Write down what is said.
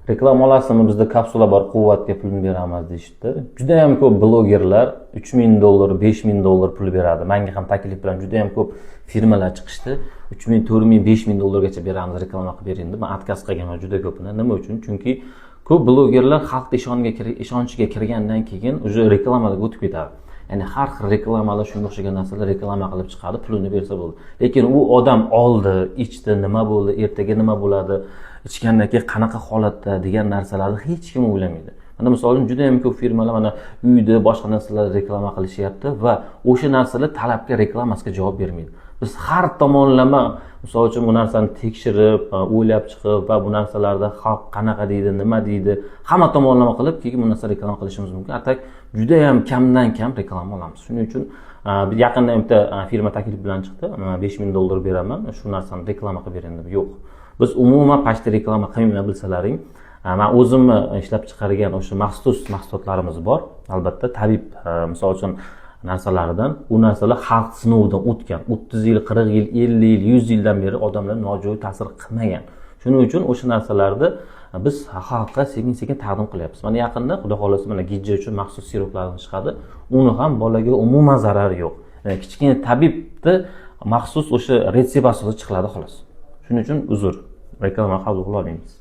Reklama olasizmi, bizda kapsula bor, quvvatga pulni beramiz deyishdi. Juda ham ko'p blogerlar $3000, $5000 pul beradi. Menga ham taklif bilan juda ham ko'p firmalar chiqishdi. $3000, $4000, $5000 gacha beramiz, reklama qilib bering deb. Men отказ qilganman juda ko'pini. Nima uchun? Chunki ko'p blogerlar xalq ishonchiga kirgandan keyin уже reklamalarga o'tib ketadi. Ya'ni har xil reklamalar, shunga o'xshagan narsalar reklama qilib chiqadi, pulini bersa bo'ldi. Lekin u odam oldi, ichdi, nima bo'ldi, ertaga nima bo'ladi, ichgandan keyin qanaqa holatda degan narsalarni hech kim o'ylamaydi. Mana misol uchun juda ham ko'p firmalar mana uyda boshqa narsalar reklama qilishyapti va o'sha narsalar talabga, reklamasiga javob bermaydi. Biz har tomonlama misol uchun bu narsani tekshirib, o'ylab chiqib va bu narsalarda xalq qanaqa deydi, nima deydi, hamma tomonlama qilib keyin bu narsani reklama qilishimiz mumkin. Atak juda ham kamdan kam reklama olamiz. Shuning uchun yaqinda bitta firma taklif bilan chiqdi. $5000 beraman, shu narsani reklama qilib bering deb. Yo'q. Biz umuman pashta reklama qilmayman bilsalaring. Men o'zimni ishlab chiqargan o'sha maxsus mahsulotlarimiz bor. Albatta, tabib misol uchun narsalaridan, u narsalar xalq sinovidan o'tgan. 30 yil, 40 yil, 50 yil, 100 yildan beri odamlar nojo'ya ta'sir qilmagan. Shuning uchun o'sha narsalarni biz xalqqa sekin-sekin taqdim qilyapmiz. Mana yaqinda xudo xolasa mana gijja uchun maxsus siruplarni chiqadi. Uni ham bolaga umuman zarari yo'q. Kichkina tabibni maxsus o'sha retsept asosida chiqiladi xolos. Shuning uchun uzr, reklama qabul qila olmaymiz.